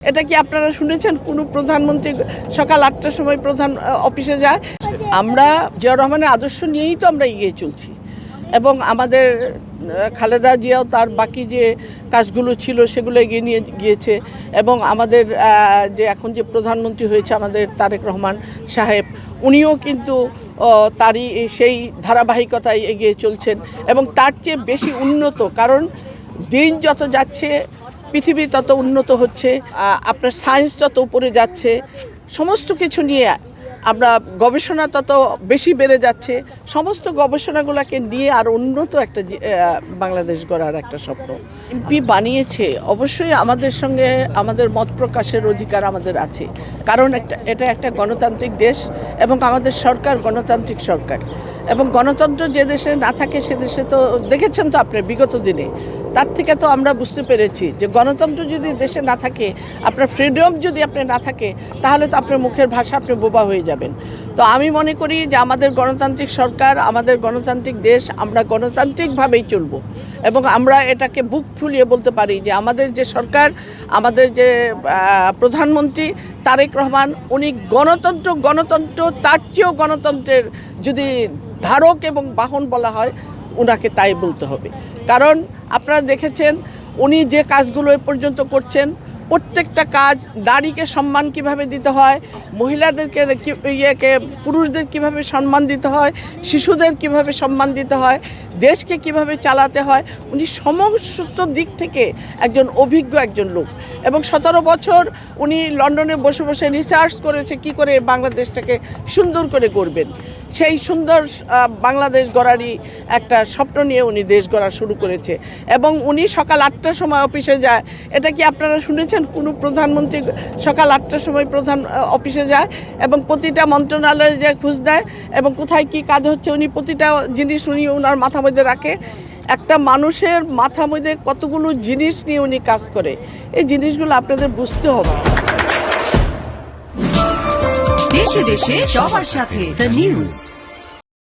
এটা কি আপনারা শুনেছেন কোনো প্রধানমন্ত্রী সকাল ৮টার সময় প্রধান অফিসে যায়? আমরা জিয়াউর রহমানের আদর্শ নিয়েই তো আমরা এগিয়ে চলছি এবং আমাদের খালেদা জিয়াও তার বাকি যে কাজগুলো ছিল সেগুলো এগিয়ে নিয়ে গিয়েছে এবং আমাদের যে এখন যে প্রধানমন্ত্রী হয়েছে আমাদের তারেক রহমান সাহেব, উনিও কিন্তু তারই সেই ধারাবাহিকতায় এগিয়ে চলছেন এবং তার চেয়ে বেশি উন্নত, কারণ দিন যত যাচ্ছে পৃথিবী তত উন্নত হচ্ছে, আপনার সায়েন্স যত উপরে যাচ্ছে, সমস্ত কিছু নিয়ে আমরা গবেষণা তত বেশি বেড়ে যাচ্ছে। সমস্ত গবেষণাগুলোকে নিয়ে আর উন্নত একটা বাংলাদেশ গড়ার একটা স্বপ্ন এমপি বানিয়েছে। অবশ্যই আমাদের সঙ্গে আমাদের মত প্রকাশের অধিকার আমাদের আছে, কারণ এটা একটা গণতান্ত্রিক দেশ এবং আমাদের সরকার গণতান্ত্রিক সরকার, এবং গণতন্ত্র যে দেশে না থাকে সে দেশে তো দেখেছেন তো আপনি বিগত দিনে, তার থেকে তো আমরা বুঝতে পেরেছি যে গণতন্ত্র যদি দেশে না থাকে, আপনার ফ্রিডম যদি আপনি না থাকে, তাহলে তো আপনার মুখের ভাষা আপনি বোবা হয়ে যাবেন। তো আমি মনে করি যে আমাদের গণতান্ত্রিক সরকার, আমাদের গণতান্ত্রিক দেশ, আমরা গণতান্ত্রিকভাবেই চলব এবং আমরা এটাকে বুক ফুলিয়ে বলতে পারি যে আমাদের যে সরকার, আমাদের যে প্রধানমন্ত্রী তারেক রহমান, উনি গণতন্ত্র তার চেয়েও গণতন্ত্রের যদি ধারক এবং বাহন বলা হয়, ওনাকে তাই বলতে হবে। কারণ আপনারা দেখেছেন উনি যে কাজগুলো এ পর্যন্ত করছেন, প্রত্যেকটা কাজ, নারীকে সম্মান কিভাবে দিতে হয়, মহিলাদেরকে পুরুষদের কিভাবে সম্মান দিতে হয়, শিশুদের কিভাবে সম্মান দিতে হয়, দেশকে কিভাবে চালাতে হয়, উনি সমস্ত দিক থেকে একজন অভিজ্ঞ একজন লোক। এবং 17 বছর উনি লন্ডনে বসে বসে রিসার্চ করেছে কি করে বাংলাদেশটাকে সুন্দর করে গড়বেন। সেই সুন্দর বাংলাদেশ গড়ারই একটা স্বপ্ন নিয়ে উনি দেশ গড়া শুরু করেছে এবং উনি সকাল ৮টার সময় অফিসে যায়। এটা কি আপনারা শুনেছেন কোনো প্রধানমন্ত্রী সকাল ৮টার সময় প্রধান অফিসে যায় এবং প্রতিটা মন্ত্রণালয়ে যে খোঁজ দেয় এবং কোথায় কি কাজ হচ্ছে উনি প্রতিটা জিনিস উনি ওনার মাথা মধ্যে রাখে। একটা মানুষের মাথা মধ্যে কতগুলো জিনিস নিয়ে উনি কাজ করে, এই জিনিসগুলো আপনাদের বুঝতে হবে। দেশে দেশে সবার সাথে দ্য নিউজ।